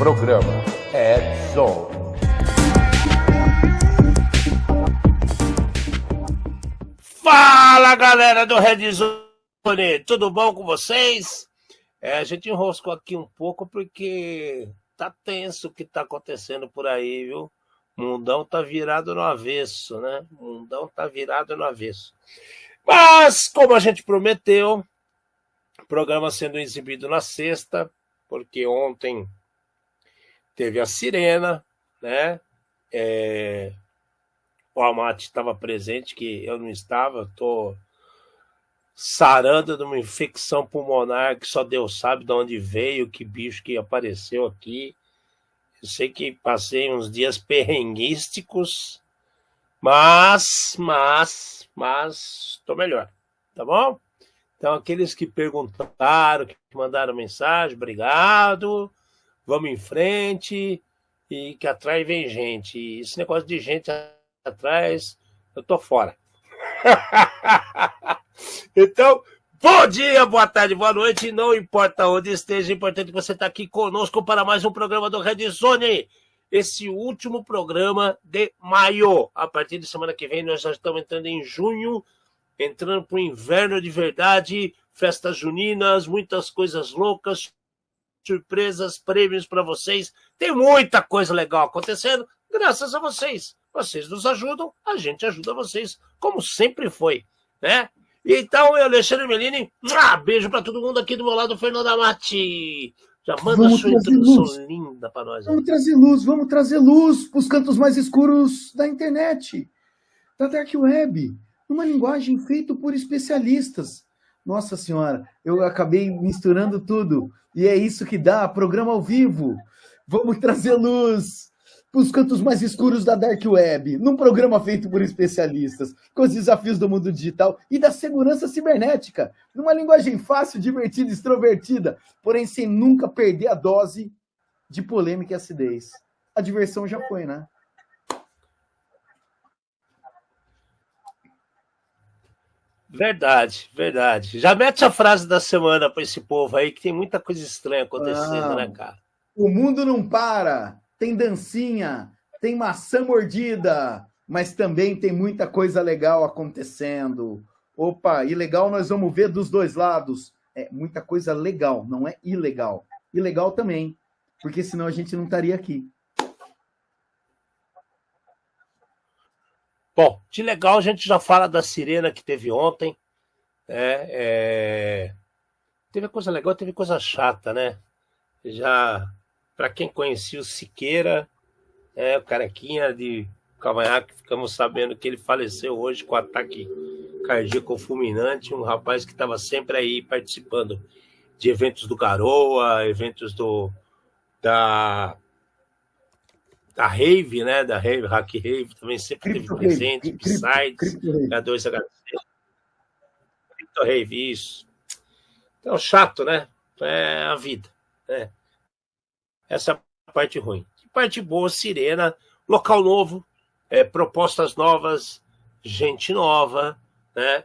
Programa Red Zone. Fala, galera do Red Zone, tudo bom com vocês? A gente enroscou aqui um pouco porque tá tenso o que tá acontecendo por aí, viu? O mundão tá virado no avesso, né? O mundão tá virado no avesso. Mas, como a gente prometeu, o programa sendo exibido na sexta, porque ontem teve a Sirena, né? O Amate estava presente, que eu não estava. Estou sarando de uma infecção pulmonar que só Deus sabe de onde veio, que bicho que apareceu aqui. Eu sei que passei uns dias perrenguísticos, mas estou melhor, tá bom? Então, aqueles que perguntaram, que mandaram mensagem, obrigado, vamos em frente, e que atrás vem gente. E esse negócio de gente atrás, eu tô fora. Então, bom dia, boa tarde, boa noite, não importa onde esteja, é importante que você está aqui conosco para mais um programa do Red Zone, esse último programa de maio. A partir de semana que vem nós já estamos entrando em junho, entrando para o inverno de verdade, festas juninas, muitas coisas loucas, surpresas, prêmios para vocês, tem muita coisa legal acontecendo, graças a vocês. Vocês nos ajudam, a gente ajuda vocês, como sempre foi, né? Então, eu, Alexandre Melini, beijo para todo mundo aqui do meu lado, Fernando Amati. Já manda a sua introdução linda para nós. Vamos trazer luz para os cantos mais escuros da internet, da Dark Web, numa linguagem feita por especialistas. Nossa Senhora, eu acabei misturando tudo, e é isso que dá, programa ao vivo. Vamos trazer luz para os cantos mais escuros da Dark Web, num programa feito por especialistas, com os desafios do mundo digital e da segurança cibernética, numa linguagem fácil, divertida e extrovertida, porém sem nunca perder a dose de polêmica e acidez. A diversão já foi, né? Verdade. Já mete a frase da semana para esse povo aí, que tem muita coisa estranha acontecendo, né, cara? O mundo não para. Tem dancinha, tem maçã mordida, mas também tem muita coisa legal acontecendo. Opa, ilegal nós vamos ver dos dois lados. É muita coisa legal, não é ilegal. Ilegal também, porque senão a gente não estaria aqui. Bom, de legal a gente já fala da Sirena que teve ontem. Teve coisa legal, teve coisa chata, né? Já... Para quem conhecia o Siqueira, o carequinha de cavanhaque, ficamos sabendo que ele faleceu hoje com ataque cardíaco fulminante, um rapaz que estava sempre aí participando de eventos do Garoa, eventos da Rave, né? Da Rave, Hack Rave, também sempre teve presente, Sites, H2HC, Crypto Rave, isso. Então, chato, né? É a vida, né? Essa é a parte ruim. Parte boa, Sirena, local novo, propostas novas, gente nova, né?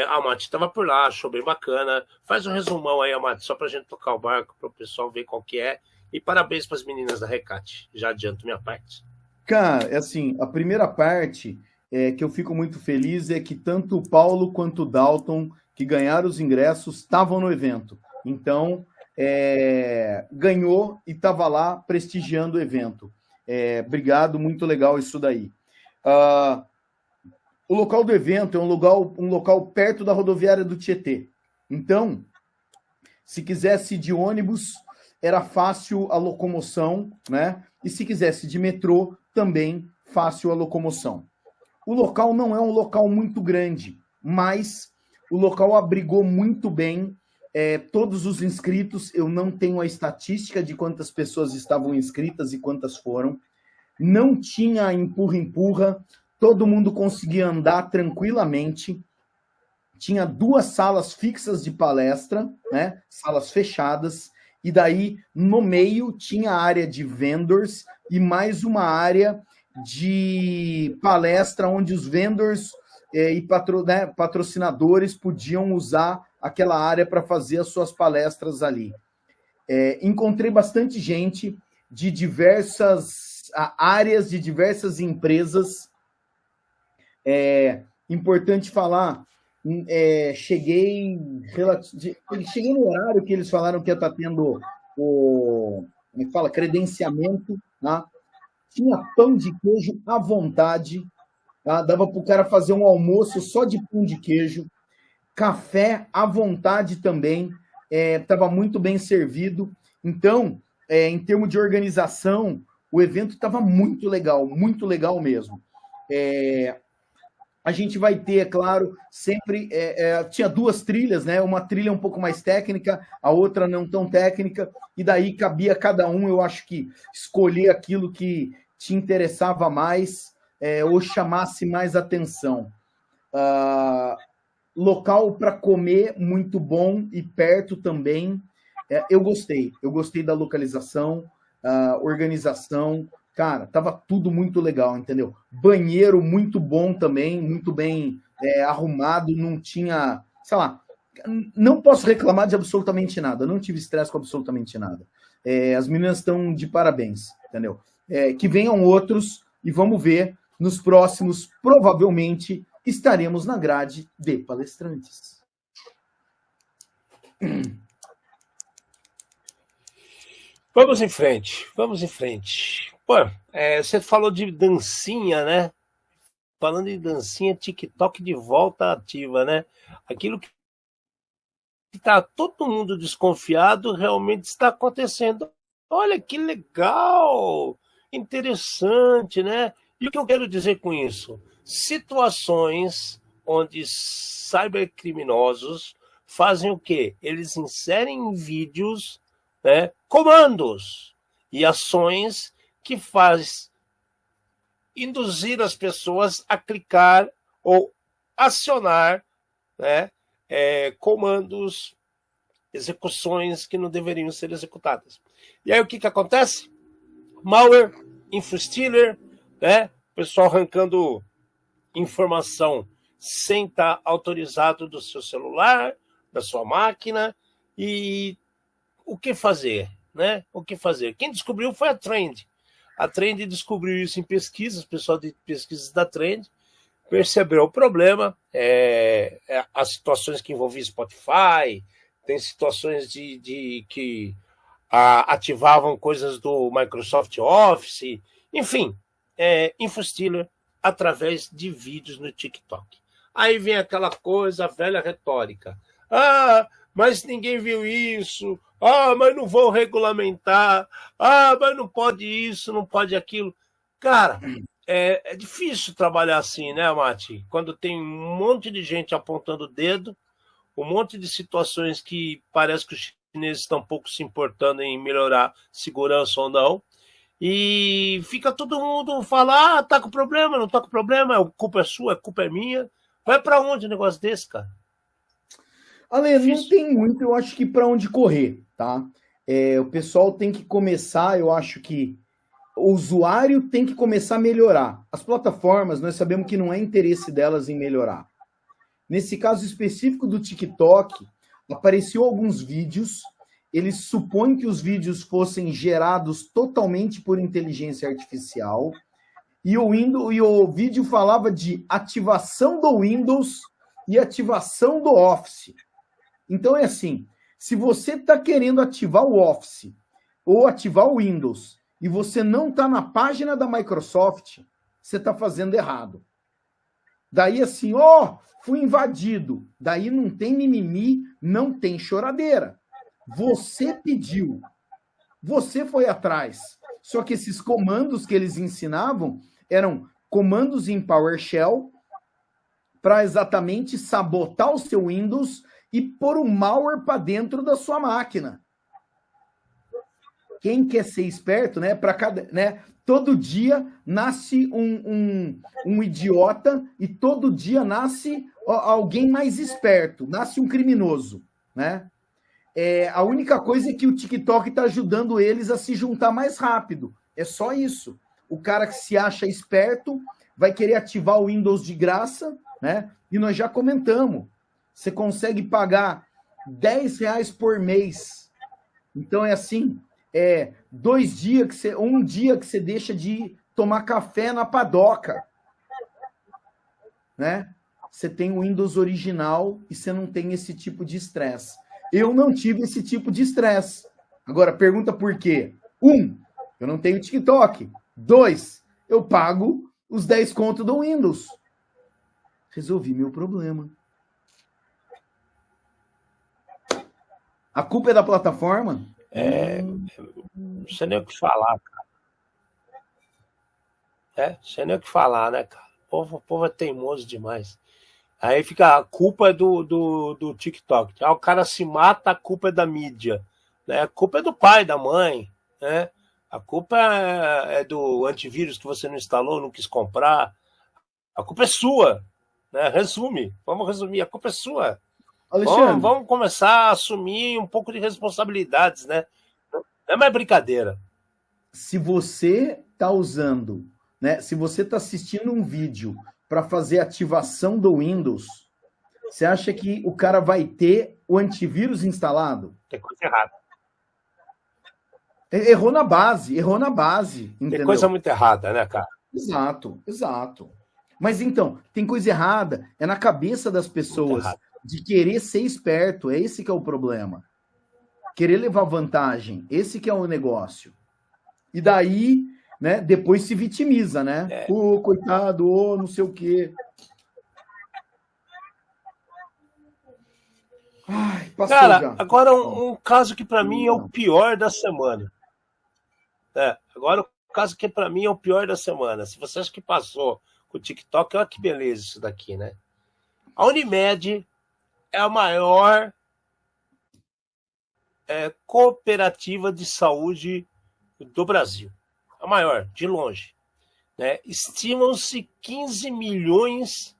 A Mati estava por lá, achou bem bacana. Faz um resumão aí, Mati, só para a gente tocar o barco, para o pessoal ver qual que é. E parabéns para as meninas da Recate. Já adianto minha parte. Cara, assim, a primeira parte que eu fico muito feliz é que tanto o Paulo quanto o Dalton, que ganharam os ingressos, estavam no evento. Então... ganhou e estava lá prestigiando o evento. Obrigado, muito legal isso daí. O local do evento é um local perto da rodoviária do Tietê. Então, se quisesse ir de ônibus, era fácil a locomoção, né? E se quisesse de metrô, também fácil a locomoção. O local não é um local muito grande, mas o local abrigou muito bem todos os inscritos. Eu não tenho a estatística de quantas pessoas estavam inscritas e quantas foram. Não tinha empurra-empurra, todo mundo conseguia andar tranquilamente. Tinha 2 salas fixas de palestra, né? Salas fechadas, e daí no meio tinha a área de vendors e mais uma área de palestra onde os vendors e patrocinadores podiam usar aquela área para fazer as suas palestras ali. Encontrei bastante gente, de diversas áreas, de diversas empresas. Importante falar, cheguei no horário que eles falaram que ia estar tendo credenciamento, tá? Tinha pão de queijo à vontade, tá? Dava para o cara fazer um almoço só de pão de queijo, café à vontade também, estava muito bem servido. Então, em termos de organização, o evento estava muito legal mesmo. A gente vai ter, é claro, sempre... tinha duas trilhas, né? Uma trilha um pouco mais técnica, a outra não tão técnica, e daí cabia cada um, eu acho que, escolher aquilo que te interessava mais ou chamasse mais atenção. Local para comer muito bom e perto também. Eu gostei da localização, organização. Cara, tava tudo muito legal, entendeu? Banheiro muito bom também, muito bem arrumado, não tinha, sei lá, não posso reclamar de absolutamente nada, não tive estresse com absolutamente nada. As meninas estão de parabéns, entendeu? Que venham outros e vamos ver, nos próximos, provavelmente, estaremos na grade de palestrantes. Vamos em frente. Pô, você falou de dancinha, né? Falando em dancinha, TikTok de volta ativa, né? Aquilo que está todo mundo desconfiado realmente está acontecendo. Olha que legal! Interessante, né? E o que eu quero dizer com isso? Situações onde cybercriminosos fazem o quê? Eles inserem em vídeos, né, comandos e ações que faz induzir as pessoas a clicar ou acionar, né, comandos, execuções que não deveriam ser executadas. E aí o que acontece? Malware, infostealer, né, pessoal arrancando informação sem estar autorizado do seu celular, da sua máquina, e o que fazer, né? O que fazer? Quem descobriu foi a Trend. A Trend descobriu isso em pesquisas, o pessoal de pesquisas da Trend percebeu o problema, as situações que envolviam Spotify, tem situações de que ativavam coisas do Microsoft Office, enfim, infostealer através de vídeos no TikTok. Aí vem aquela coisa, a velha retórica. Mas ninguém viu isso. Mas não vão regulamentar. Mas não pode isso, não pode aquilo. Cara, é difícil trabalhar assim, né, Mati? Quando tem um monte de gente apontando o dedo, um monte de situações que parece que os chineses estão pouco se importando em melhorar segurança ou não. E fica todo mundo falar, tá com problema, não tá com problema, a culpa é sua, a culpa é minha. Vai para onde um negócio desse, cara? Ale, não tem muito, eu acho que para onde correr, tá? O pessoal tem que começar, eu acho que o usuário tem que começar a melhorar. As plataformas, nós sabemos que não é interesse delas em melhorar. Nesse caso específico do TikTok, apareceu alguns vídeos, eles supõem que os vídeos fossem gerados totalmente por inteligência artificial, e o vídeo falava de ativação do Windows e ativação do Office. Então é assim, se você está querendo ativar o Office ou ativar o Windows e você não está na página da Microsoft, você está fazendo errado. Daí assim, fui invadido. Daí não tem mimimi, não tem choradeira. Você pediu, você foi atrás. Só que esses comandos que eles ensinavam eram comandos em PowerShell para exatamente sabotar o seu Windows e pôr um malware para dentro da sua máquina. Quem quer ser esperto, né? Todo dia nasce um idiota e todo dia nasce alguém mais esperto, nasce um criminoso, né? A única coisa é que o TikTok está ajudando eles a se juntar mais rápido. É só isso. O cara que se acha esperto vai querer ativar o Windows de graça, né? E nós já comentamos. Você consegue pagar R$10 por mês. Então é assim, um dia que você deixa de tomar café na padoca, né? Você tem o Windows original e você não tem esse tipo de estresse. Eu não tive esse tipo de estresse. Agora, pergunta por quê? 1, eu não tenho TikTok. 2, eu pago os 10 conto do Windows. Resolvi meu problema. A culpa é da plataforma? Não sei nem o que falar, cara. Não sei nem o que falar, né, cara? O povo é teimoso demais. Aí fica, a culpa é do TikTok. Aí o cara se mata, a culpa é da mídia. Né? A culpa é do pai, da mãe. Né? A culpa é do antivírus que você não instalou, não quis comprar. A culpa é sua. Né? Vamos resumir, a culpa é sua. Alexandre, Vamos começar a assumir um pouco de responsabilidades, né? Não é mais brincadeira. se você está usando, né? Se você está assistindo um vídeo para fazer ativação do Windows, você acha que o cara vai ter o antivírus instalado? Tem coisa errada. Errou na base, entendeu? Tem coisa muito errada, né, cara? Exato. Mas então, tem coisa errada, é na cabeça das pessoas de querer ser esperto, é esse que é o problema. Querer levar vantagem, esse que é o negócio. E daí, né, depois se vitimiza, né? Coitado, não sei o quê. Ai, passou cara, já. Agora um caso que para mim é o pior da semana. Agora o caso que para mim é o pior da semana. Se você acha que passou com o TikTok, olha que beleza isso daqui, né? A Unimed é a maior cooperativa de saúde do Brasil. A maior, de longe. Né? Estimam-se 15 milhões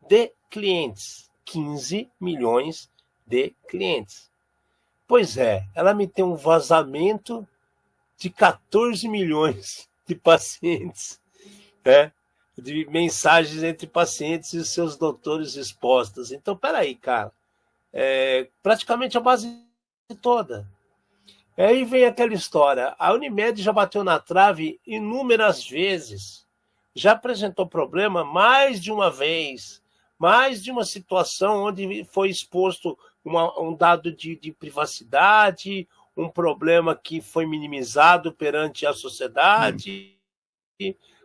de clientes. 15 milhões de clientes. Pois é, ela me tem um vazamento de 14 milhões de pacientes, né? De mensagens entre pacientes e seus doutores expostas. Então, peraí, cara. Praticamente a base toda. Aí vem aquela história. A Unimed já bateu na trave inúmeras vezes. Já apresentou problema mais de uma vez. Mais de uma situação onde foi exposto um dado de privacidade, um problema que foi minimizado perante a sociedade,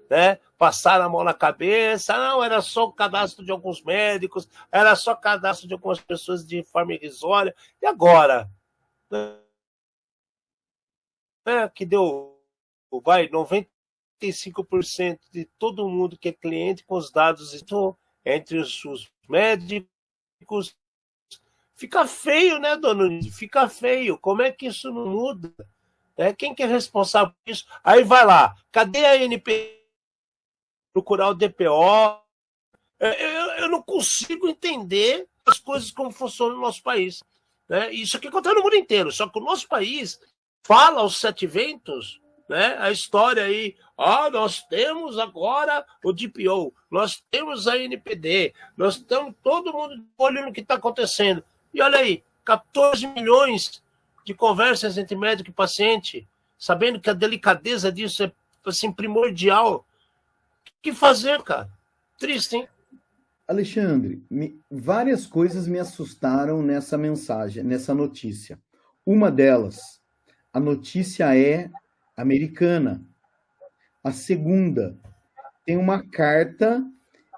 né? Passaram a mão na cabeça, não, era só o cadastro de alguns médicos, era só o cadastro de algumas pessoas de forma irrisória. E agora? Que deu, 95% de todo mundo que é cliente com os dados entre os médicos. Fica feio, né, dona Unice? Fica feio. Como é que isso não muda? Quem que é responsável por isso? Aí vai lá, cadê a ANP? Procurar o DPO. Eu não consigo entender as coisas como funcionam no nosso país. Né? Isso aqui acontece no mundo inteiro, só que o nosso país fala aos 7 ventos, né? A história aí, nós temos agora o DPO, nós temos a NPD, nós estamos todo mundo olhando o que está acontecendo. E olha aí, 14 milhões de conversas entre médico e paciente, sabendo que a delicadeza disso é assim, primordial. O que fazer, cara? Triste, hein? Alexandre, várias coisas me assustaram nessa mensagem, nessa notícia. Uma delas, a notícia é americana. A segunda, tem uma carta,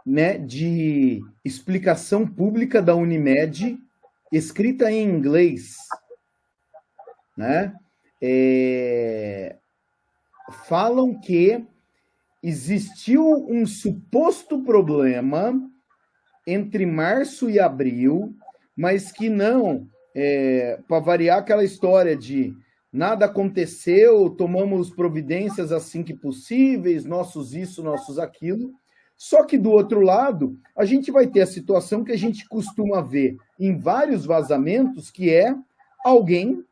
né, de explicação pública da Unimed, escrita em inglês, né? Falam que existiu um suposto problema entre março e abril, mas que não, para variar aquela história de nada aconteceu, tomamos providências assim que possíveis, nossos isso, nossos aquilo. Só que do outro lado, a gente vai ter a situação que a gente costuma ver em vários vazamentos, que é alguém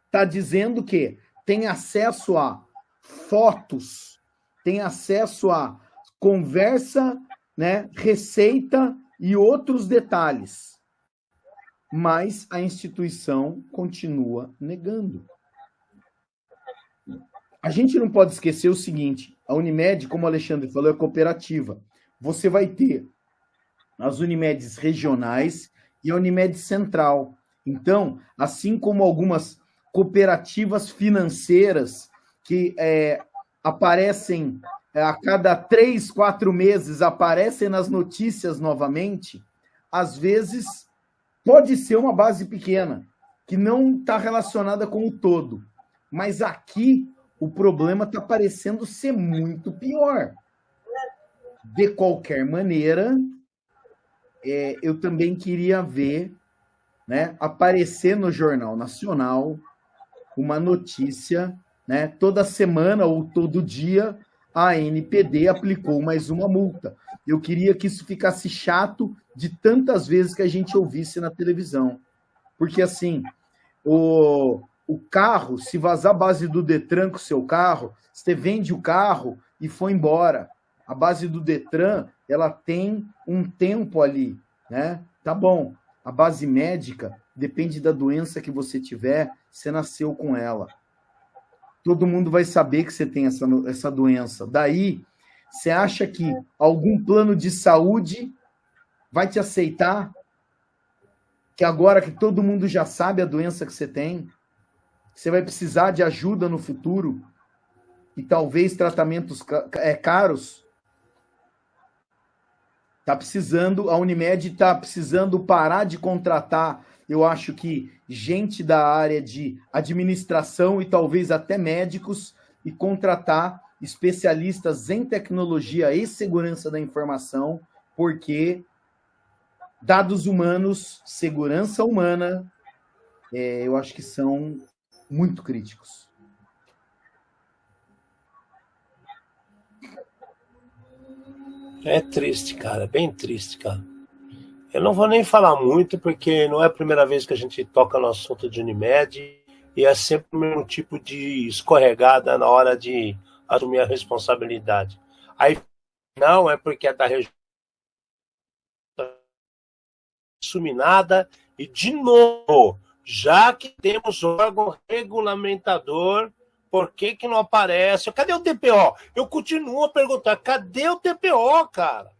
está dizendo que tem acesso a fotos, tem acesso a conversa, né, receita e outros detalhes. Mas a instituição continua negando. A gente não pode esquecer o seguinte, a Unimed, como o Alexandre falou, é cooperativa. Você vai ter as Unimedes regionais e a Unimed Central. Então, assim como algumas cooperativas financeiras que aparecem a cada 3, 4 meses, aparecem nas notícias novamente, às vezes pode ser uma base pequena, que não está relacionada com o todo. Mas aqui o problema está parecendo ser muito pior. De qualquer maneira, eu também queria ver, né, aparecer no Jornal Nacional uma notícia, né, toda semana ou todo dia a ANPD aplicou mais uma multa. Eu queria que isso ficasse chato de tantas vezes que a gente ouvisse na televisão. Porque, assim, o carro, se vazar a base do Detran com o seu carro, você vende o carro e foi embora. A base do Detran, ela tem um tempo ali, né? Tá bom. A base médica depende da doença que você tiver, você nasceu com ela. Todo mundo vai saber que você tem essa doença. Daí, você acha que algum plano de saúde vai te aceitar? Que agora que todo mundo já sabe a doença que você tem, você vai precisar de ajuda no futuro e talvez tratamentos caros? Tá precisando, a Unimed está precisando parar de contratar, eu acho que gente da área de administração e talvez até médicos, e contratar especialistas em tecnologia e segurança da informação, porque dados humanos, segurança humana, eu acho que são muito críticos. É triste, cara, bem triste, cara. Eu não vou nem falar muito, porque não é a primeira vez que a gente toca no assunto de Unimed, e é sempre o mesmo tipo de escorregada na hora de assumir a responsabilidade. Aí, não, é porque é da região assumir nada, e de novo, já que temos órgão regulamentador, por que não aparece? Cadê o DPO? Eu continuo a perguntar, cadê o DPO, cara?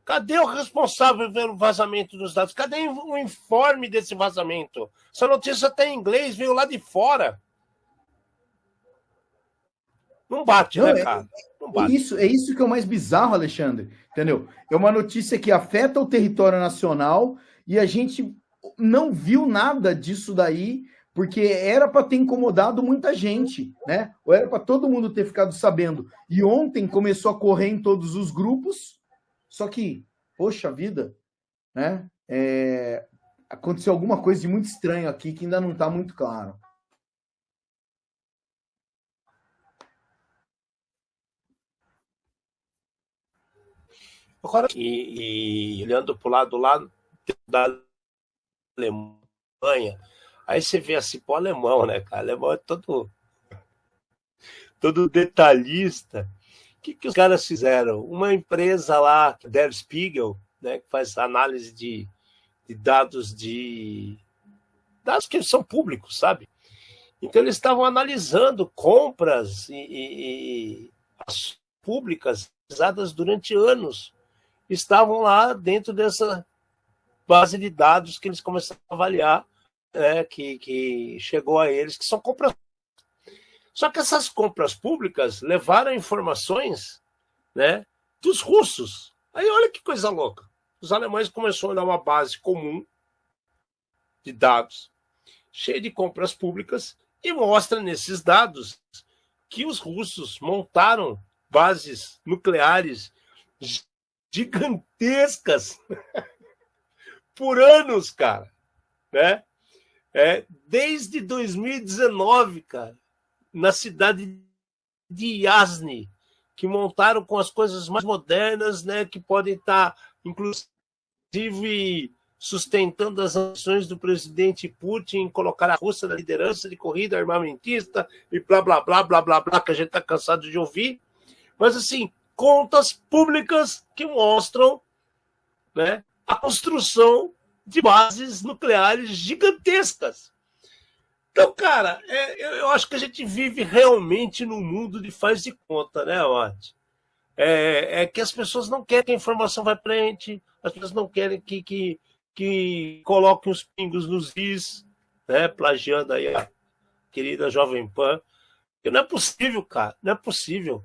Cadê o responsável pelo vazamento dos dados? Cadê o informe desse vazamento? Essa notícia está em inglês, veio lá de fora. Não bate, Não, né, cara? Não bate. É isso que é o mais bizarro, Alexandre. Entendeu? É uma notícia que afeta o território nacional e a gente não viu nada disso daí, porque era para ter incomodado muita gente, né? Ou era para todo mundo ter ficado sabendo. E ontem começou a correr em todos os grupos, só que, poxa vida, né? Aconteceu alguma coisa de muito estranho aqui que ainda não está muito claro. Agora, e olhando para o lado lá da Alemanha, aí você vê assim, pô, alemão, né, cara? Alemão é todo detalhista. O que os caras fizeram? Uma empresa lá, Der Spiegel, né, que faz análise de dados dados que são públicos, sabe? Então eles estavam analisando compras e públicas realizadas durante anos. Estavam lá dentro dessa base de dados que eles começaram a avaliar, que chegou a eles, que são compras. Só que essas compras públicas levaram informações, né, dos russos. Aí olha que coisa louca. Os alemães começaram a dar uma base comum de dados, cheia de compras públicas, e mostra nesses dados que os russos montaram bases nucleares gigantescas por anos, cara, né? Desde 2019, cara, na cidade de Yasny, que montaram com as coisas mais modernas, né, que podem estar, inclusive, sustentando as ações do presidente Putin em colocar a Rússia na liderança de corrida armamentista e blá, blá, blá, blá, blá, blá, que a gente está cansado de ouvir. Mas, assim, contas públicas que mostram, né, a construção de bases nucleares gigantescas. Então, cara, eu acho que a gente vive realmente num mundo de faz de conta, né, Mate? É que as pessoas não querem que a informação vá para frente, as pessoas não querem que coloquem os pingos nos is, né, plagiando aí a querida Jovem Pan. Porque não é possível, cara, não é possível.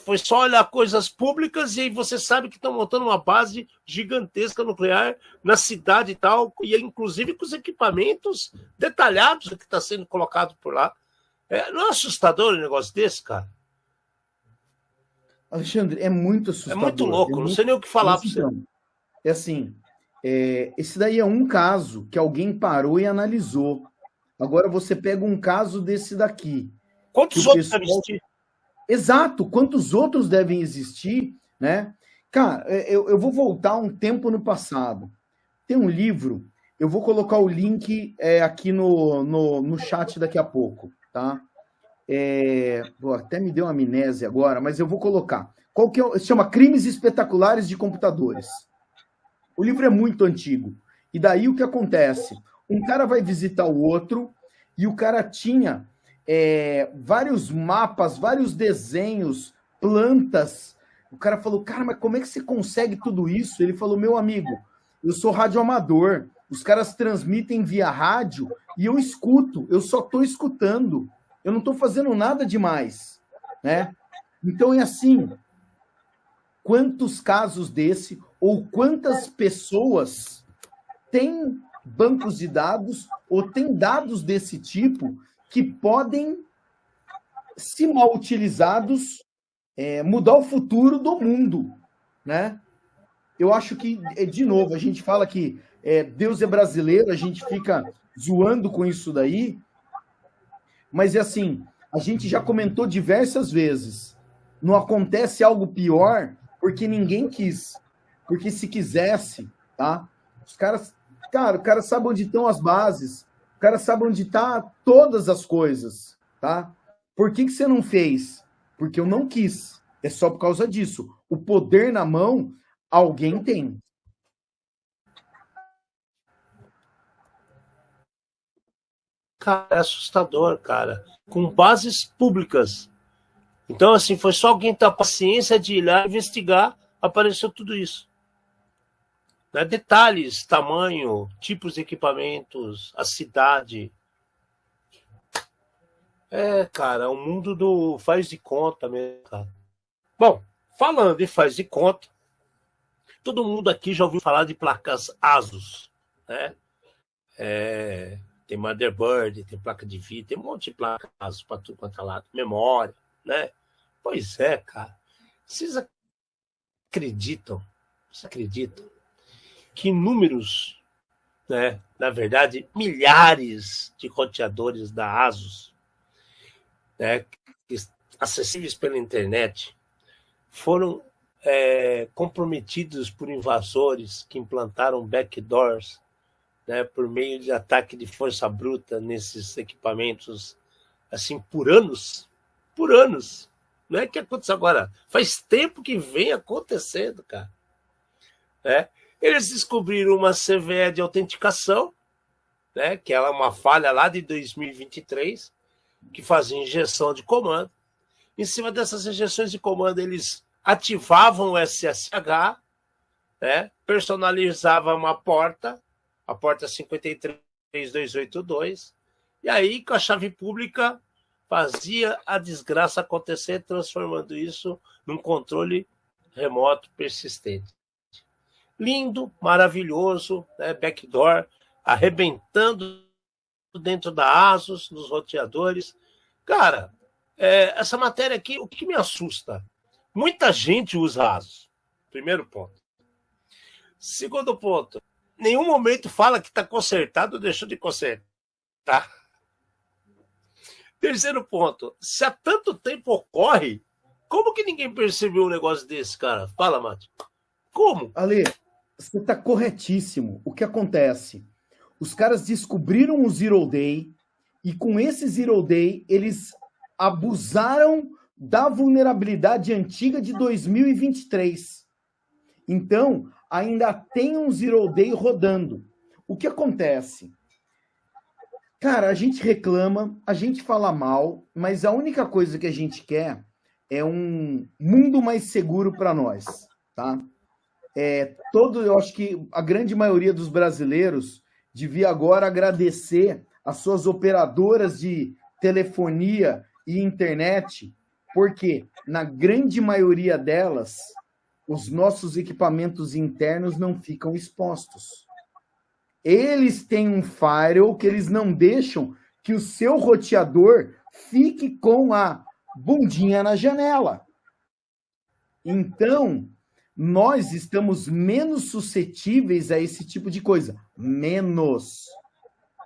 Foi só olhar coisas públicas e aí você sabe que estão montando uma base gigantesca nuclear na cidade e tal, e inclusive com os equipamentos detalhados que está sendo colocado por lá. Não é assustador um negócio desse, cara? Alexandre, é muito assustador. É muito louco, não sei nem o que falar para você. É assim, esse daí é um caso que alguém parou e analisou. Agora você pega um caso desse daqui. Quantos outros devem existir? Exato, quantos outros devem existir, né? Cara, eu vou voltar um tempo no passado. Tem um livro, eu vou colocar o link aqui no chat daqui a pouco, tá? Até me deu uma amnésia agora, mas eu vou colocar. Qual que se chama Crimes Espetaculares de Computadores. O livro é muito antigo. E daí o que acontece? Um cara vai visitar o outro e o cara tinha vários mapas, vários desenhos, plantas. O cara falou, cara, mas como é que você consegue tudo isso? Ele falou, meu amigo, eu sou radioamador. Os caras transmitem via rádio e eu escuto. Eu só estou escutando. Eu não estou fazendo nada demais, né? Então é assim, quantos casos desse ou quantas pessoas têm bancos de dados ou têm dados desse tipo que podem, se mal utilizados, mudar o futuro do mundo, né? Eu acho que, de novo, a gente fala que Deus é brasileiro, a gente fica zoando com isso daí, mas é assim, a gente já comentou diversas vezes, não acontece algo pior porque ninguém quis, porque se quisesse, tá? Os caras, cara, o cara sabe onde estão as bases, o cara sabe onde está todas as coisas, tá? Por que você não fez? Porque eu não quis. É só por causa disso. O poder na mão, alguém tem. Cara, é assustador, cara. Com bases públicas. Então, assim, foi só alguém ter a paciência de ir lá investigar, apareceu tudo isso. Né? Detalhes, tamanho, tipos de equipamentos, a cidade. Cara, o mundo do faz de conta mesmo, cara. Bom, falando em faz de conta, todo mundo aqui já ouviu falar de placas ASUS, né? Tem motherboard, tem placa de vídeo, tem um monte de placa ASUS para tudo quanto é lado, memória, né? Pois é, cara. Vocês acreditam que inúmeros, né, na verdade, milhares de roteadores da ASUS, né, acessíveis pela internet, foram comprometidos por invasores que implantaram backdoors, né, por meio de ataque de força bruta nesses equipamentos, assim, por anos. Não é que aconteceu agora, faz tempo que vem acontecendo, cara. Eles descobriram uma CVE de autenticação, né, que é uma falha lá de 2023, que fazia injeção de comando. Em cima dessas injeções de comando, eles ativavam o SSH, né, personalizavam uma porta, a porta 53282, e aí, com a chave pública, fazia a desgraça acontecer, transformando isso num controle remoto persistente. Lindo, maravilhoso, né, backdoor, arrebentando dentro da ASUS, nos roteadores. Cara, essa matéria aqui, o que me assusta? Muita gente usa ASUS. Primeiro ponto. Segundo ponto, nenhum momento fala que está consertado ou deixou de consertar. Terceiro ponto, se há tanto tempo ocorre, como que ninguém percebeu um negócio desse, cara? Fala, Mate. Como? Ale, você está corretíssimo. O que acontece? Os caras descobriram o Zero Day e com esse Zero Day eles abusaram da vulnerabilidade antiga de 2023. Então, ainda tem um Zero Day rodando. O que acontece? Cara, a gente reclama, a gente fala mal, mas a única coisa que a gente quer é um mundo mais seguro para nós, tá? Eu acho que a grande maioria dos brasileiros devia agora agradecer às suas operadoras de telefonia e internet, porque na grande maioria delas, os nossos equipamentos internos não ficam expostos. Eles têm um firewall que eles não deixam que o seu roteador fique com a bundinha na janela. Então, nós estamos menos suscetíveis a esse tipo de coisa. Menos.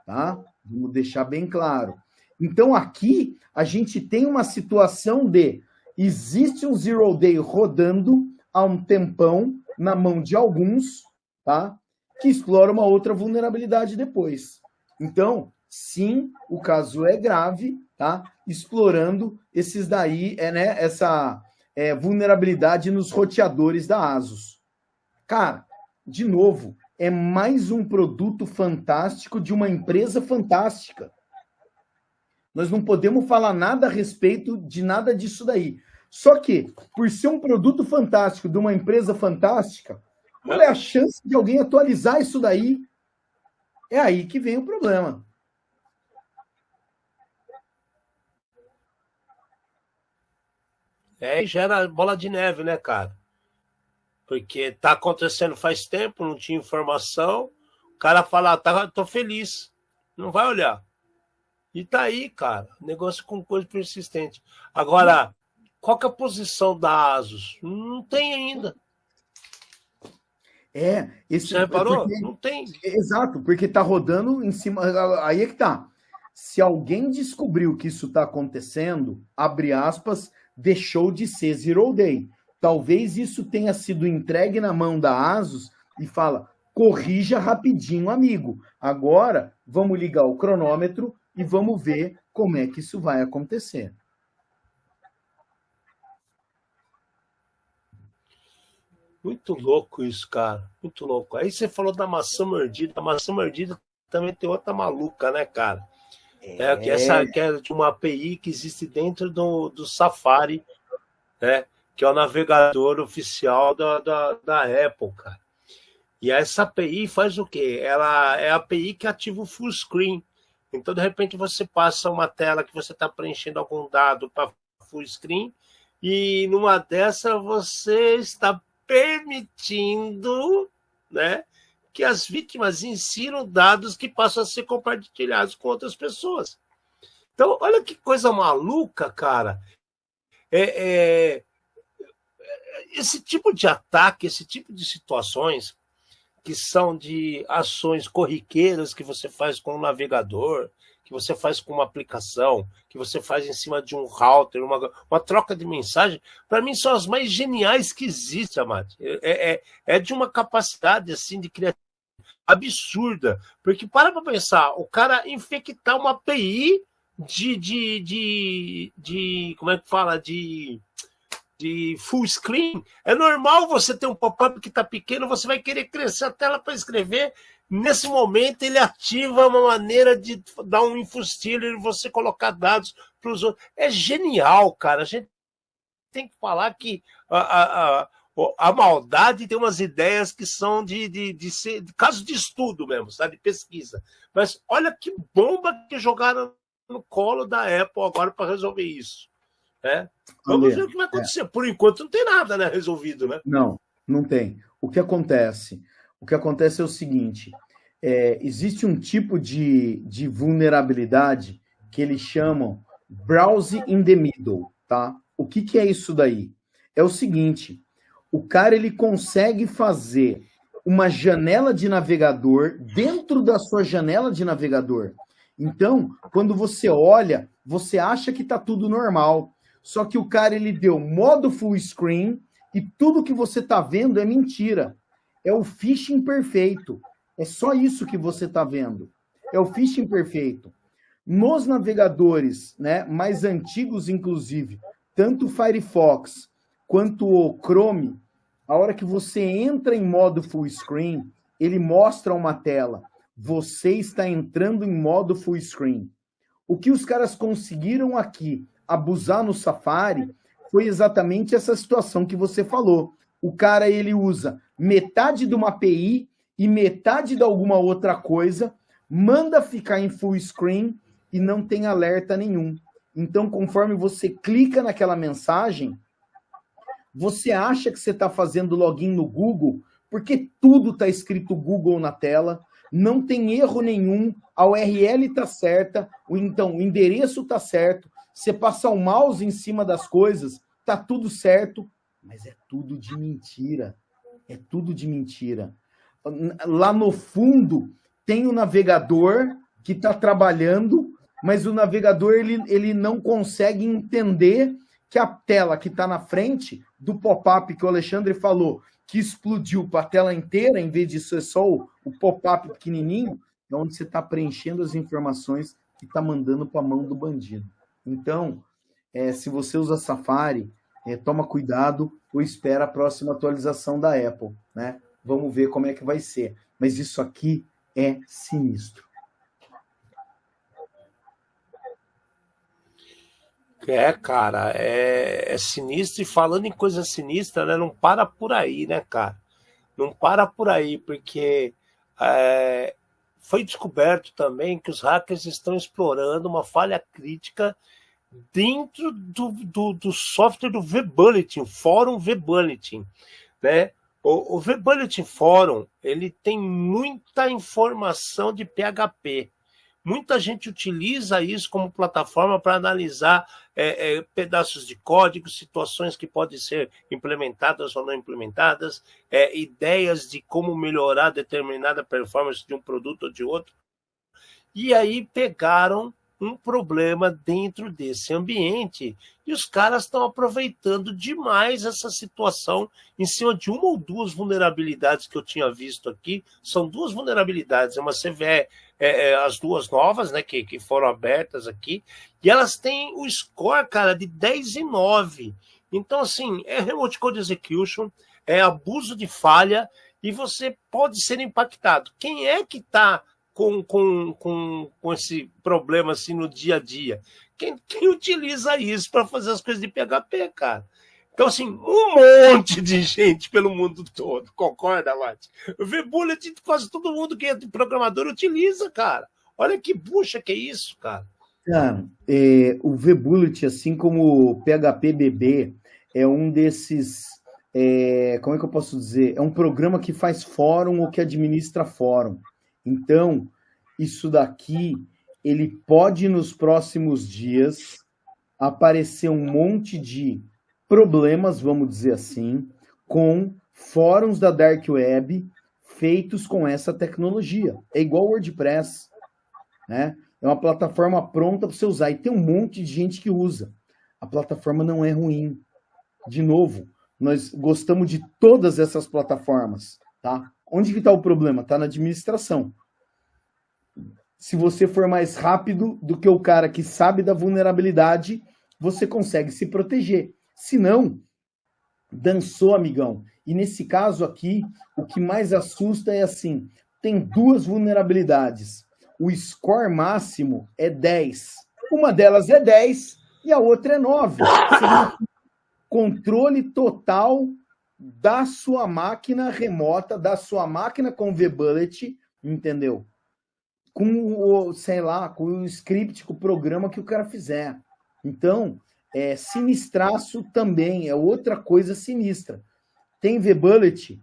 Tá? Vamos deixar bem claro. Então, aqui, a gente tem uma situação de existe um Zero Day rodando há um tempão na mão de alguns, tá? Que explora uma outra vulnerabilidade depois. Então, sim, o caso é grave, tá? Explorando esses daí, essa vulnerabilidade nos roteadores da ASUS. Cara, de novo, é mais um produto fantástico de uma empresa fantástica. Nós não podemos falar nada a respeito de nada disso daí. Só que, por ser um produto fantástico de uma empresa fantástica, qual é a chance de alguém atualizar isso daí? É aí que vem o problema. E gera bola de neve, né, cara? Porque tá acontecendo faz tempo, não tinha informação. O cara fala, tô feliz. Não vai olhar. E tá aí, cara. Negócio com coisa persistente. Agora, qual que é a posição da ASUS? Não tem ainda. Você reparou? Não tem. Exato, porque tá rodando em cima. Aí é que tá. Se alguém descobriu que isso tá acontecendo, abre aspas, deixou de ser Zero Day. Talvez isso tenha sido entregue na mão da ASUS e fala, corrija rapidinho, amigo. Agora, vamos ligar o cronômetro e vamos ver como é que isso vai acontecer. Muito louco isso, cara. Muito louco. Aí você falou da maçã mordida. A maçã mordida também tem outra maluca, né, cara? Que é de uma API que existe dentro do Safari, né? Que é o navegador oficial da Apple, cara. E essa API faz o quê? Ela é a API que ativa o full screen. Então, de repente, você passa uma tela que você está preenchendo algum dado para full screen e numa dessa você está permitindo, né, que as vítimas insiram dados que passam a ser compartilhados com outras pessoas. Então, olha que coisa maluca, cara. Esse tipo de ataque, esse tipo de situações que são de ações corriqueiras que você faz com um navegador, que você faz com uma aplicação, que você faz em cima de um router, uma troca de mensagem, para mim são as mais geniais que existem, Amado. É de uma capacidade assim de criatividade absurda, porque para pensar, o cara infectar uma API de como é que fala, de full screen, é normal você ter um pop-up que está pequeno, você vai querer crescer a tela para escrever. Nesse momento, ele ativa uma maneira de dar um infostealer e você colocar dados para os outros. É genial, cara. A gente tem que falar que a maldade tem umas ideias que são de ser de caso de estudo mesmo, sabe? De pesquisa. Mas olha que bomba que jogaram no colo da Apple agora para resolver isso. Vamos ver o que vai acontecer. Por enquanto não tem nada, né, resolvido, né? Não tem. O que acontece? O que acontece é o seguinte, existe um tipo de vulnerabilidade que eles chamam browse in the middle, tá? O que é isso daí? É o seguinte, o cara ele consegue fazer uma janela de navegador dentro da sua janela de navegador. Então, quando você olha, você acha que está tudo normal. Só que o cara ele deu modo full screen e tudo que você está vendo é mentira. É o phishing perfeito. É só isso que você está vendo. É o phishing perfeito. Nos navegadores, né, mais antigos, inclusive, tanto o Firefox quanto o Chrome, a hora que você entra em modo full screen, ele mostra uma tela. você está entrando em modo full screen. O que os caras conseguiram aqui abusar no Safari foi exatamente essa situação que você falou. O cara, ele usa metade de uma API e metade de alguma outra coisa, manda ficar em full screen e não tem alerta nenhum. Então, conforme você clica naquela mensagem, você acha que você está fazendo login no Google, porque tudo está escrito Google na tela, não tem erro nenhum, a URL está certa, então o endereço está certo, você passa o mouse em cima das coisas, está tudo certo, mas é tudo de mentira. É tudo de mentira. Lá no fundo, tem o navegador que está trabalhando, mas o navegador ele não consegue entender que a tela que está na frente do pop-up que o Alexandre falou, que explodiu para a tela inteira, em vez de ser só o pop-up pequenininho, é onde você está preenchendo as informações que está mandando para a mão do bandido. Então, se você usa Safari, toma cuidado ou espera a próxima atualização da Apple, né? Vamos ver como é que vai ser. Mas isso aqui é sinistro. Cara, é sinistro. E falando em coisa sinistra, né? Não para por aí, né, cara? Não para por aí, porque foi descoberto também que os hackers estão explorando uma falha crítica dentro do software do VBulletin, o fórum VBulletin, né? O VBulletin Fórum, ele tem muita informação de PHP. Muita gente utiliza isso como plataforma para analisar pedaços de código, situações que podem ser implementadas ou não implementadas, ideias de como melhorar determinada performance de um produto ou de outro. E aí pegaram um problema dentro desse ambiente e os caras estão aproveitando demais essa situação em cima de uma ou duas vulnerabilidades que eu tinha visto aqui. São duas vulnerabilidades, uma CVE, as duas novas, né, que foram abertas aqui, e elas têm o score, cara, de 10 e 9. Então, assim, é remote code execution, é abuso de falha, e você pode ser impactado. Quem é que está com esse problema assim no dia a dia? Quem utiliza isso para fazer as coisas de PHP, cara? Então, assim, um monte de gente pelo mundo todo, concorda, Lati? O VBullet, quase todo mundo que é programador utiliza, cara. Olha que bucha que é isso, cara. Cara, o VBullet, assim como o PHPBB, é um desses... como é que eu posso dizer? É um programa que faz fórum ou que administra fórum. Então, isso daqui, ele pode, nos próximos dias, aparecer um monte de problemas, vamos dizer assim, com fóruns da Dark Web feitos com essa tecnologia. É igual o WordPress, né? É uma plataforma pronta para você usar. E tem um monte de gente que usa. A plataforma não é ruim. De novo, nós gostamos de todas essas plataformas, tá? Onde que está o problema? Está na administração. Se você for mais rápido do que o cara que sabe da vulnerabilidade, você consegue se proteger. Se não, dançou, amigão. E nesse caso aqui, o que mais assusta é assim, tem duas vulnerabilidades. O score máximo é 10. Uma delas é 10 e a outra é 9. Controle total da sua máquina remota, da sua máquina com VBullet, entendeu? Com o, sei lá, com o script, com o programa que o cara fizer. Então, sinistraço também, é outra coisa sinistra. Tem VBullet,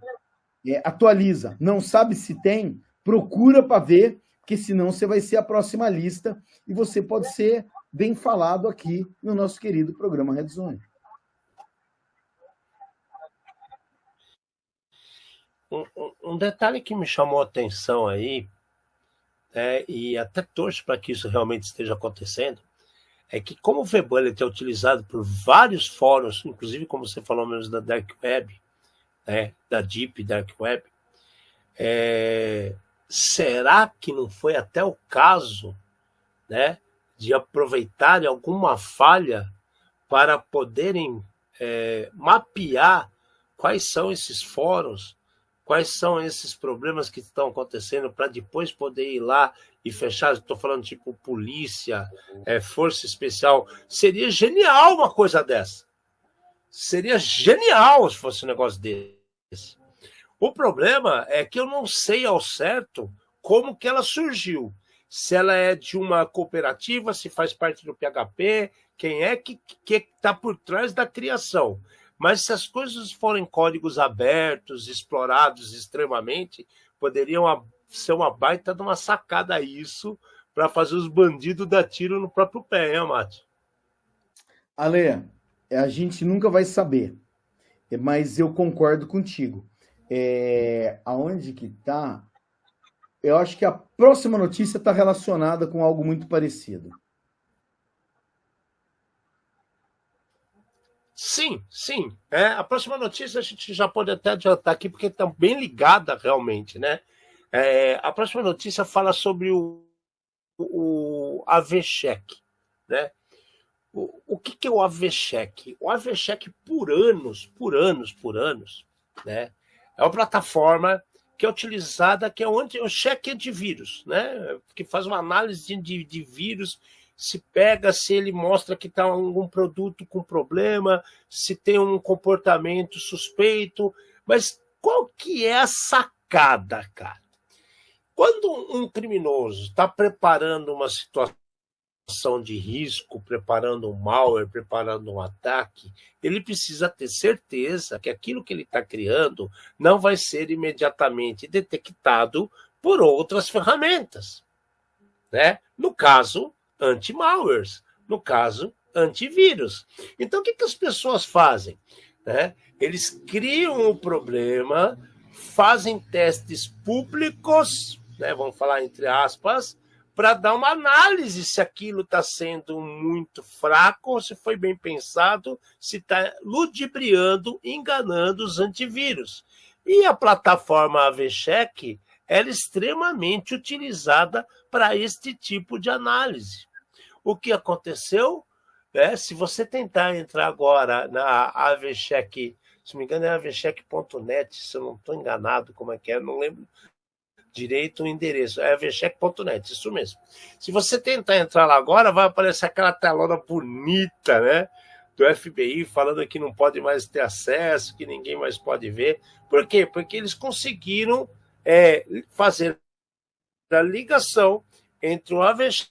atualiza. Não sabe se tem, procura para ver, porque senão você vai ser a próxima lista e você pode ser bem falado aqui no nosso querido programa Red Zone. Um detalhe que me chamou a atenção aí, e até torço para que isso realmente esteja acontecendo, é que como o VBullet é utilizado por vários fóruns, inclusive como você falou mesmo da Dark Web, da Deep Dark Web, será que não foi até o caso, né, de aproveitarem alguma falha para poderem mapear quais são esses fóruns quais são esses problemas que estão acontecendo para depois poder ir lá e fechar. Estou falando tipo polícia, força especial. Seria genial uma coisa dessa. Seria genial se fosse um negócio desse. O problema é que eu não sei ao certo como que ela surgiu. Se ela é de uma cooperativa, se faz parte do PHP, quem é que está por trás da criação. Mas se as coisas forem códigos abertos, explorados extremamente, poderiam ser uma baita de uma sacada isso para fazer os bandidos dar tiro no próprio pé, hein, Mate? Ale, a gente nunca vai saber, mas eu concordo contigo. Aonde que tá? Eu acho que a próxima notícia está relacionada com algo muito parecido. Sim, sim. A próxima notícia a gente já pode até adiantar aqui, porque está bem ligada realmente, né? A próxima notícia fala sobre o AVCheck, né? O que é o AVCheck? O AVCheck, por anos, né? É uma plataforma que é utilizada, que é o check antivírus, né? Que faz uma análise de vírus, se pega, se ele mostra que está algum produto com problema, se tem um comportamento suspeito. Mas qual que é a sacada, cara? Quando um criminoso está preparando uma situação de risco, preparando um malware, preparando um ataque, ele precisa ter certeza que aquilo que ele está criando não vai ser imediatamente detectado por outras ferramentas, né? No caso, anti-malwares, no caso, antivírus. Então, o que as pessoas fazem? Né? Eles criam o problema, fazem testes públicos, né? Vamos falar entre aspas, para dar uma análise se aquilo está sendo muito fraco ou se foi bem pensado, se está ludibriando, enganando os antivírus. E a plataforma AVCheck ela é extremamente utilizada para este tipo de análise. O que aconteceu? Se você tentar entrar agora na AVCheck, se não me engano é avcheck.net, se eu não estou enganado como é que é, não lembro direito o endereço, é avcheck.net, isso mesmo. Se você tentar entrar lá agora, vai aparecer aquela telona bonita, né, do FBI, falando que não pode mais ter acesso, que ninguém mais pode ver. Por quê? Porque eles conseguiram fazer a ligação entre o AVCheck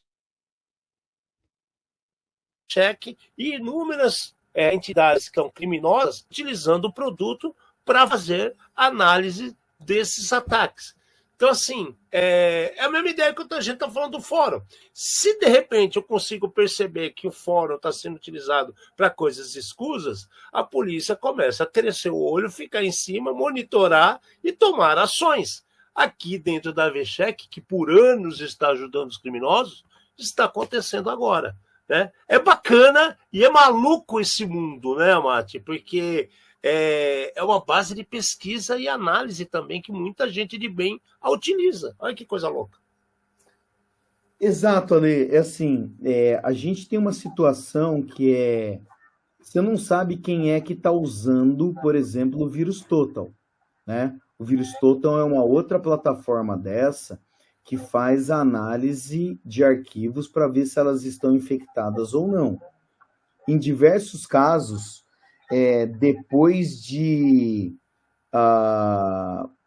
e inúmeras entidades que são criminosas utilizando o produto para fazer análise desses ataques. Então, assim, é a mesma ideia que a gente está falando do fórum. Se, de repente, eu consigo perceber que o fórum está sendo utilizado para coisas escusas, a polícia começa a crescer o olho, ficar em cima, monitorar e tomar ações. Aqui dentro da AVCheck, que por anos está ajudando os criminosos, está acontecendo agora. Né? É bacana e é maluco esse mundo, né, Mate? Porque é uma base de pesquisa e análise também que muita gente de bem a utiliza. Olha que coisa louca. Exato, Ale. A gente tem uma situação que você não sabe quem é que está usando, por exemplo, o VirusTotal, né? O VirusTotal é uma outra plataforma dessa que faz a análise de arquivos para ver se elas estão infectadas ou não. Em diversos casos, depois de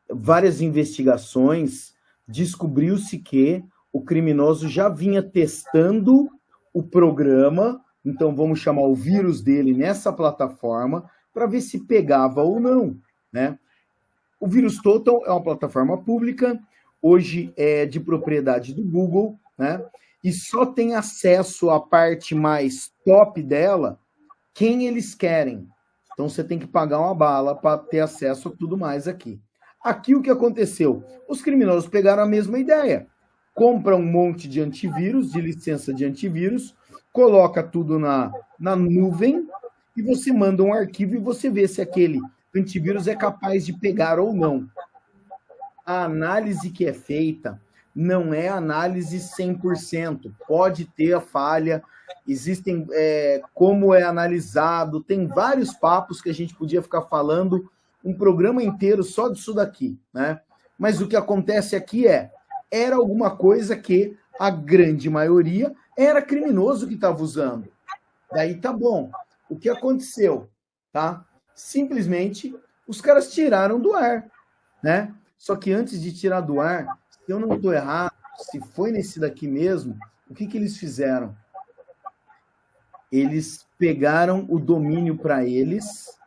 várias investigações, descobriu-se que o criminoso já vinha testando o programa, então vamos chamar o vírus dele nessa plataforma, para ver se pegava ou não, né? O VirusTotal é uma plataforma pública, hoje é de propriedade do Google, né? E só tem acesso à parte mais top dela quem eles querem. Então você tem que pagar uma bala para ter acesso a tudo mais aqui. Aqui o que aconteceu? Os criminosos pegaram a mesma ideia. Compra um monte de antivírus, de licença de antivírus, coloca tudo na nuvem e você manda um arquivo e você vê se aquele antivírus é capaz de pegar ou não. A análise que é feita não é análise 100%. Pode ter a falha, existem como é analisado, tem vários papos que a gente podia ficar falando um programa inteiro só disso daqui, né? Mas o que acontece aqui era alguma coisa que a grande maioria era criminoso que estava usando. Daí tá bom. O que aconteceu, tá? Simplesmente os caras tiraram do ar, né? Só que antes de tirar do ar, se eu não estou errado, se foi nesse daqui mesmo, o que eles fizeram? Eles pegaram o domínio para eles,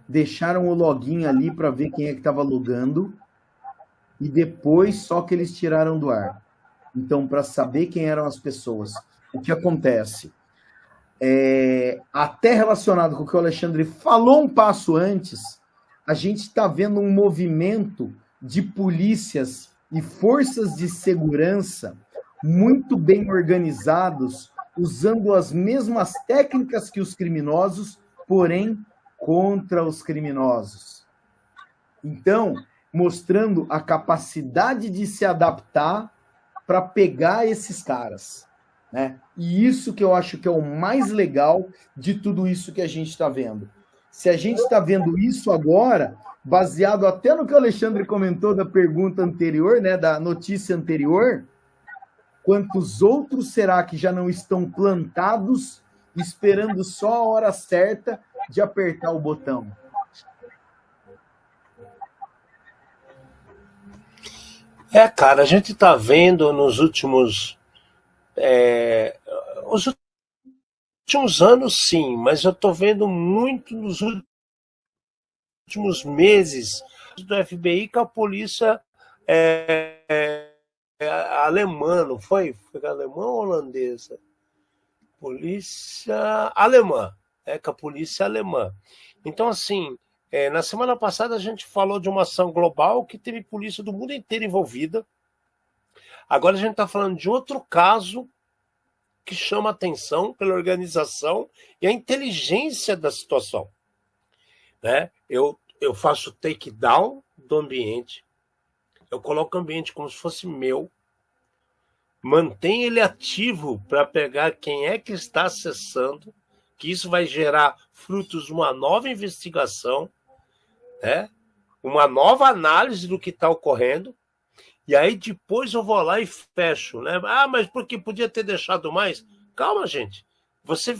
deixaram o login ali para ver quem é que estava logando, e depois só que eles tiraram do ar. Então, para saber quem eram as pessoas, o que acontece? Até relacionado com o que o Alexandre falou um passo antes, a gente está vendo um movimento de polícias e forças de segurança muito bem organizados, usando as mesmas técnicas que os criminosos, porém contra os criminosos. Então, mostrando a capacidade de se adaptar para pegar esses caras, né? E isso que eu acho que é o mais legal de tudo isso que a gente está vendo. Se a gente está vendo isso agora, baseado até no que o Alexandre comentou da pergunta anterior, né, da notícia anterior, quantos outros será que já não estão plantados, esperando só a hora certa de apertar o botão? Cara, a gente está vendo nos últimos anos, sim, mas eu estou vendo muito nos últimos meses do FBI com a polícia alemã, não foi? Foi alemã ou holandesa? Polícia alemã, com a polícia alemã. Então, assim, na semana passada a gente falou de uma ação global que teve polícia do mundo inteiro envolvida. Agora a gente está falando de outro caso que chama atenção pela organização e a inteligência da situação, né? Eu faço takedown do ambiente, eu coloco o ambiente como se fosse meu, mantenho ele ativo para pegar quem é que está acessando, que isso vai gerar frutos de uma nova investigação, né? Uma nova análise do que está ocorrendo. E aí depois eu vou lá e fecho, né? Mas porque podia ter deixado mais? Calma, gente. Você,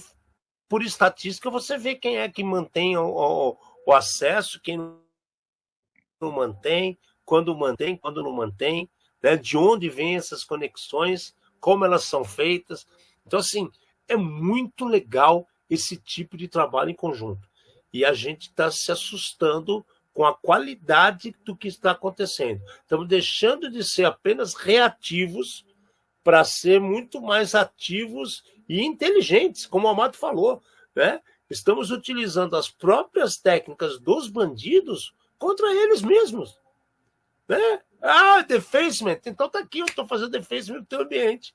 por estatística, você vê quem é que mantém o acesso, quem não mantém, quando não mantém, né? De onde vêm essas conexões, como elas são feitas. Então, assim, é muito legal esse tipo de trabalho em conjunto. E a gente está se assustando com a qualidade do que está acontecendo. Estamos deixando de ser apenas reativos para ser muito mais ativos e inteligentes, como o Amado falou, né? Estamos utilizando as próprias técnicas dos bandidos contra eles mesmos, né? Defacement. Então tá aqui, eu estou fazendo defacement no teu ambiente.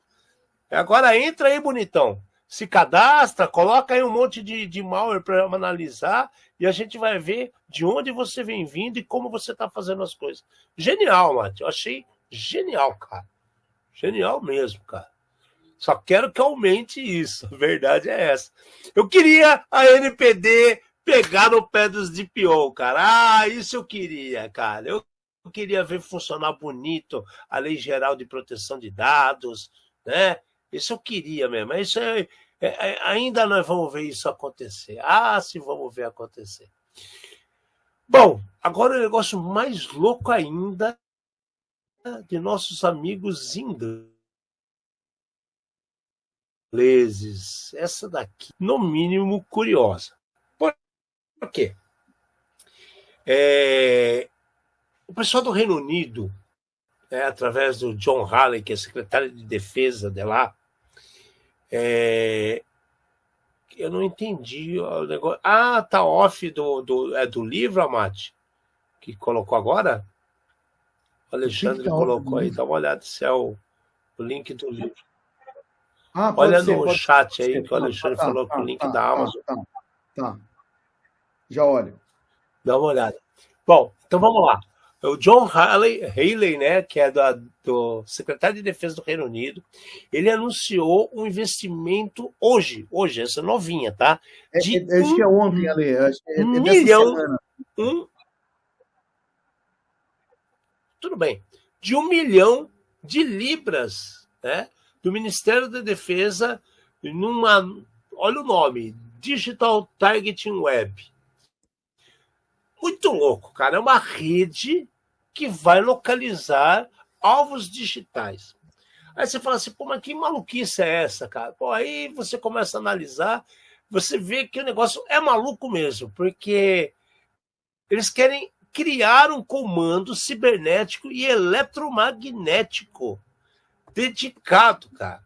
Agora entra aí, bonitão. Se cadastra, coloca aí um monte de malware para analisar e a gente vai ver de onde você vem vindo e como você está fazendo as coisas. Genial, Mate. Eu achei genial, cara. Genial mesmo, cara. Só quero que aumente isso. A verdade é essa. Eu queria a NPD pegar no pé dos DPO, cara. Isso eu queria, cara. Eu queria ver funcionar bonito a Lei Geral de Proteção de Dados, né? Isso eu queria mesmo. Isso ainda nós vamos ver isso acontecer. Se vamos ver acontecer. Bom, agora o negócio mais louco ainda de nossos amigos ingleses. Essa daqui, no mínimo, curiosa. Por quê? O pessoal do Reino Unido, através do John Halley, que é secretário de defesa de lá, eu não entendi o negócio. Tá off do livro, Amate, que colocou agora? O Alexandre colocou aí, dá uma olhada se é o link do livro. Olha no chat aí que o Alexandre falou que o link da Amazon. Tá. Já olho. Dá uma olhada. Bom, então vamos lá. O John Halley, né, que é do secretário de Defesa do Reino Unido, ele anunciou um investimento hoje, essa novinha, tá? Acho que é ontem, Ale. $1 bem, de 1 milhão de libras, né, do Ministério da Defesa olha o nome, Digital Targeting Web. Muito louco, cara. É uma rede que vai localizar alvos digitais. Aí você fala assim, pô, mas que maluquice é essa, cara? Pô, aí você começa a analisar, você vê que o negócio é maluco mesmo, porque eles querem criar um comando cibernético e eletromagnético dedicado, cara.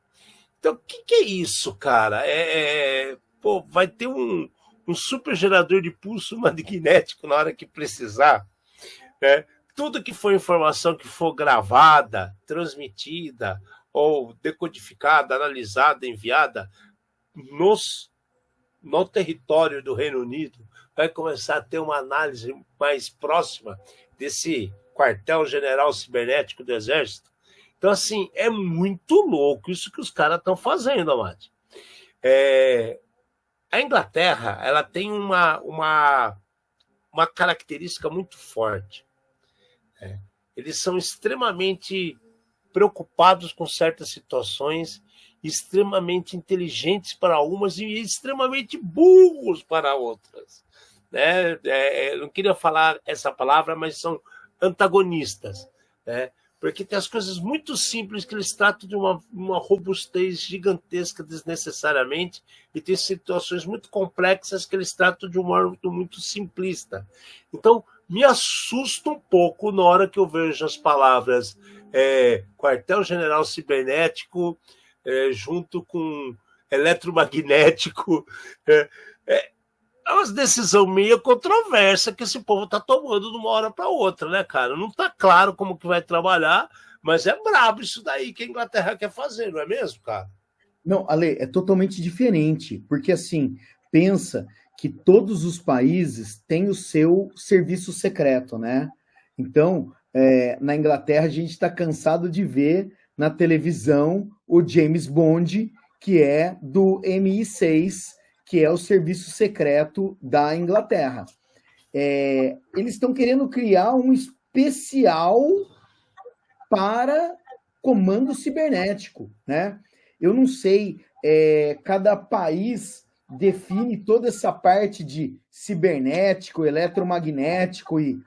Então, o que é isso, cara? Pô, vai ter um super gerador de pulso magnético na hora que precisar, né? Tudo que for informação que for gravada, transmitida ou decodificada, analisada, enviada no território do Reino Unido, vai começar a ter uma análise mais próxima desse quartel-general cibernético do Exército. Então, assim, é muito louco isso que os caras estão fazendo, Amade. A Inglaterra, ela tem uma característica muito forte. Eles são extremamente preocupados com certas situações, extremamente inteligentes para umas e extremamente burros para outras. Né? Eu não queria falar essa palavra, mas são antagonistas. Né? Porque tem as coisas muito simples que eles tratam de uma robustez gigantesca desnecessariamente, e tem situações muito complexas que eles tratam de um modo muito simplista. Então, me assusta um pouco na hora que eu vejo as palavras quartel-general cibernético junto com eletromagnético. É uma decisão meio controversa que esse povo está tomando de uma hora para outra, né, cara? Não está claro como que vai trabalhar, mas é brabo isso daí que a Inglaterra quer fazer, não é mesmo, cara? Não, Ale, é totalmente diferente, porque assim, pensa que todos os países têm o seu serviço secreto, né? Então, na Inglaterra, a gente está cansado de ver na televisão o James Bond, que é do MI6, que é o serviço secreto da Inglaterra. Eles estão querendo criar um especial para comando cibernético, né? Eu não sei, cada país define toda essa parte de cibernético, eletromagnético e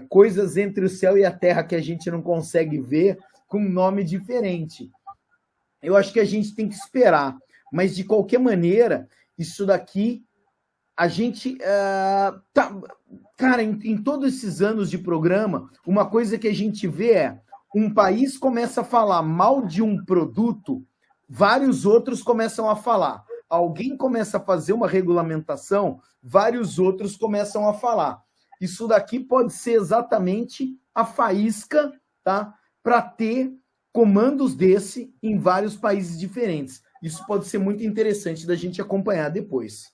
coisas entre o céu e a terra que a gente não consegue ver com um nome diferente. Eu acho que a gente tem que esperar, mas de qualquer maneira, isso daqui, a gente cara, em todos esses anos de programa, uma coisa que a gente vê é um país começa a falar mal de um produto, vários outros começam a falar. Alguém começa a fazer uma regulamentação, vários outros começam a falar. Isso daqui pode ser exatamente a faísca, tá? Para ter comandos desse em vários países diferentes. Isso pode ser muito interessante da gente acompanhar depois.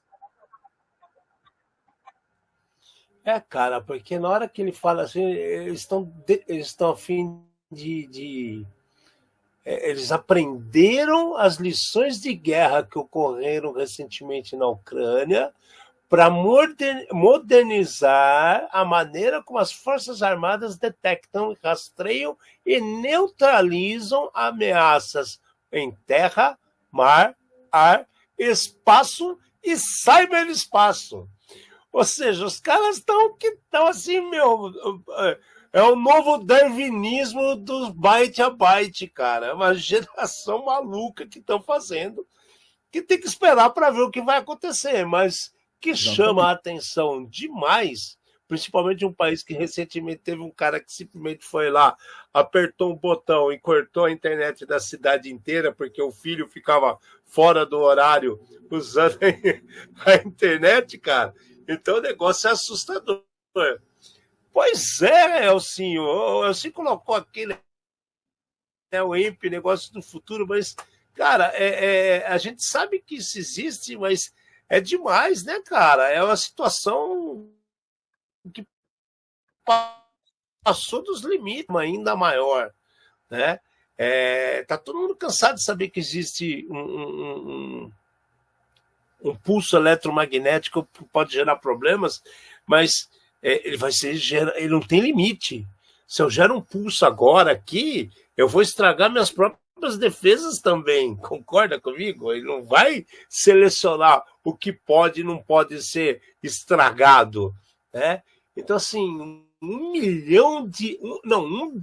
Cara, porque na hora que ele fala assim, eles estão a fim de eles aprenderam as lições de guerra que ocorreram recentemente na Ucrânia para modernizar a maneira como as Forças Armadas detectam, rastreiam e neutralizam ameaças em terra, mar, ar, espaço e cyberespaço. Ou seja, os caras estão assim, meu... É o novo darwinismo dos byte a byte, cara. É uma geração maluca que estão fazendo, que tem que esperar para ver o que vai acontecer, mas que chama a atenção demais, principalmente um país que recentemente teve um cara que simplesmente foi lá, apertou um botão e cortou a internet da cidade inteira, porque o filho ficava fora do horário usando a internet, cara. Então o negócio é assustador. Pois é, Elcinho. O Elcinho colocou aquele o INPE, negócio do futuro, mas, cara, a gente sabe que isso existe, mas é demais, né, cara? É uma situação que passou dos limites, ainda maior, né? Tá todo mundo cansado de saber que existe um pulso eletromagnético que pode gerar problemas, mas ele não tem limite, Se eu gero um pulso agora aqui, eu vou estragar minhas próprias defesas também. Concorda comigo? Ele não vai selecionar o que pode e não pode ser estragado, né? Então, assim, 1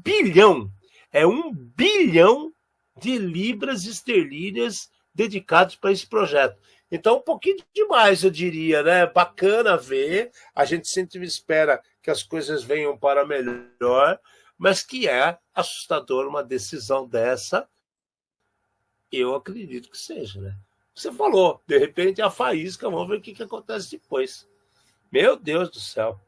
bilhão. É 1 bilhão de libras esterlinas dedicados para esse projeto. Então, um pouquinho demais, eu diria, né? Bacana ver. A gente sempre espera que as coisas venham para melhor, mas que é assustador uma decisão dessa, eu acredito que seja, né? Você falou, de repente a faísca, vamos ver o que acontece depois. Meu Deus do céu.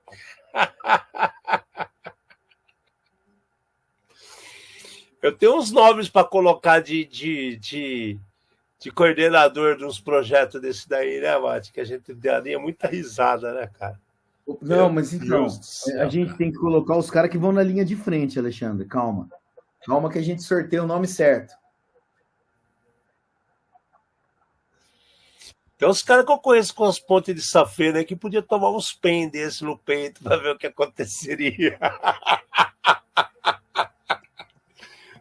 Eu tenho uns nomes para colocar de coordenador de uns projetos desse daí, né, Mate? Que a gente daria muita risada, né, cara? Não, mas então, a gente tem que colocar os caras que vão na linha de frente, Alexandre. Calma. Calma que a gente sorteia o nome certo. Tem uns caras que eu conheço com as pontes de safena que podia tomar uns pen desse no peito para ver o que aconteceria.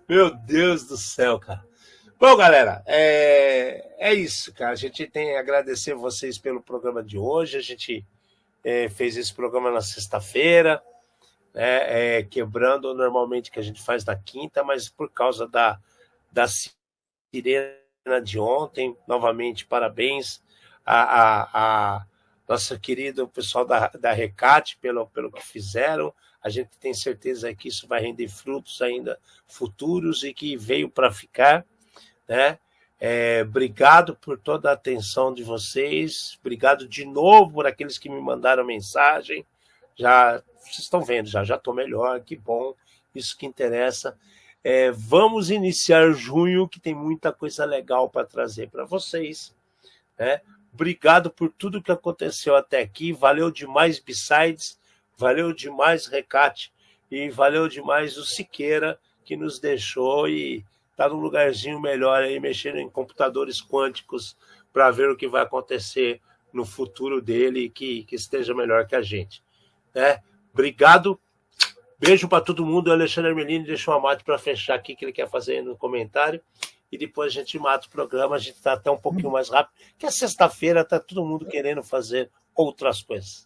Meu Deus do céu, cara. Bom, galera, é isso, cara. A gente tem a agradecer vocês pelo programa de hoje. A gente fez esse programa na sexta-feira, né, quebrando normalmente que a gente faz na quinta, mas por causa da sirena de ontem, novamente, parabéns a nosso querido pessoal da Recate pelo que fizeram. A gente tem certeza que isso vai render frutos ainda futuros e que veio para ficar, né? Obrigado por toda a atenção de vocês. Obrigado de novo por aqueles que me mandaram mensagem. Vocês estão vendo, já estou melhor, que bom, isso que interessa. Vamos iniciar junho, que tem muita coisa legal para trazer para vocês, né? Obrigado por tudo que aconteceu até aqui. Valeu demais, Besides. Valeu demais, Recate. E valeu demais o Siqueira, que nos deixou e está num lugarzinho melhor aí, mexendo em computadores quânticos para ver o que vai acontecer no futuro dele e que esteja melhor que a gente, né? Obrigado. Beijo para todo mundo. O Alexandre Armelini deixou uma mate para fechar aqui, que ele quer fazer no comentário. E depois a gente mata o programa. A gente está até um pouquinho mais rápido, que é sexta-feira, está todo mundo querendo fazer outras coisas.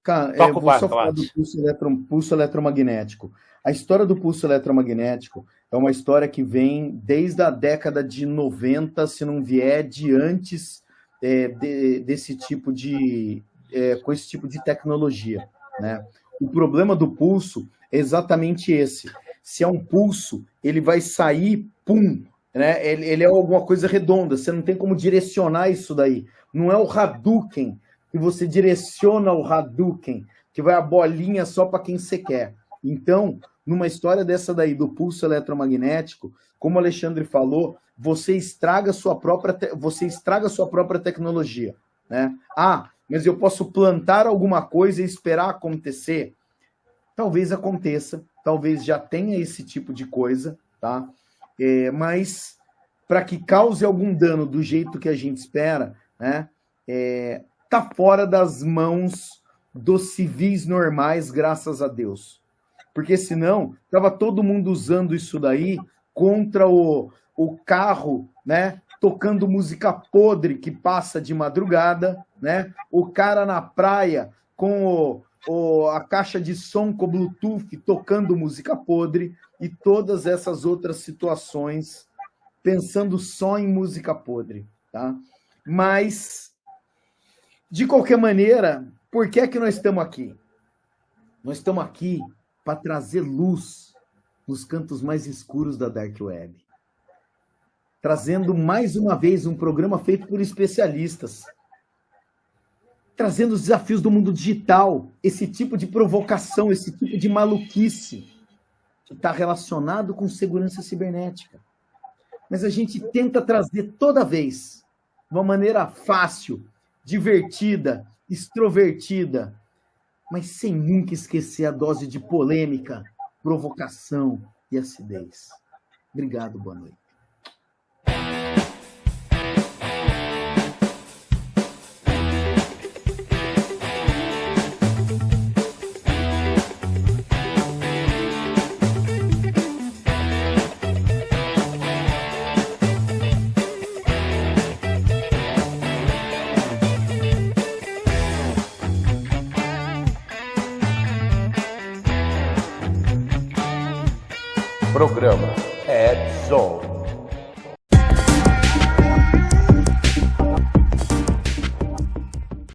Cara, vou só falar do pulso eletromagnético. A história do pulso eletromagnético é uma história que vem desde a década de 90, se não vier de antes desse tipo com esse tipo de tecnologia, né? O problema do pulso é exatamente esse. Se é um pulso, ele vai sair, pum, né? Ele é alguma coisa redonda, você não tem como direcionar isso daí. Não é o Hadouken, que você direciona o Hadouken, que vai a bolinha só para quem você quer. Então, numa história dessa daí, do pulso eletromagnético, como o Alexandre falou, você estraga a sua própria tecnologia, né? Mas eu posso plantar alguma coisa e esperar acontecer? Talvez aconteça, talvez já tenha esse tipo de coisa, tá? Mas para que cause algum dano do jeito que a gente espera, né? Tá fora das mãos dos civis normais, graças a Deus. Porque senão, estava todo mundo usando isso daí contra o carro, né? Tocando música podre que passa de madrugada, né? O cara na praia com a caixa de som com Bluetooth tocando música podre e todas essas outras situações pensando só em música podre, tá? Mas, de qualquer maneira, por que é que nós estamos aqui? Nós estamos aqui para trazer luz nos cantos mais escuros da Dark Web. Trazendo mais uma vez um programa feito por especialistas. Trazendo os desafios do mundo digital, esse tipo de provocação, esse tipo de maluquice que está relacionado com segurança cibernética. Mas a gente tenta trazer toda vez de uma maneira fácil, divertida, extrovertida, mas sem nunca esquecer a dose de polêmica, provocação e acidez. Obrigado, boa noite. Programa Red Zone.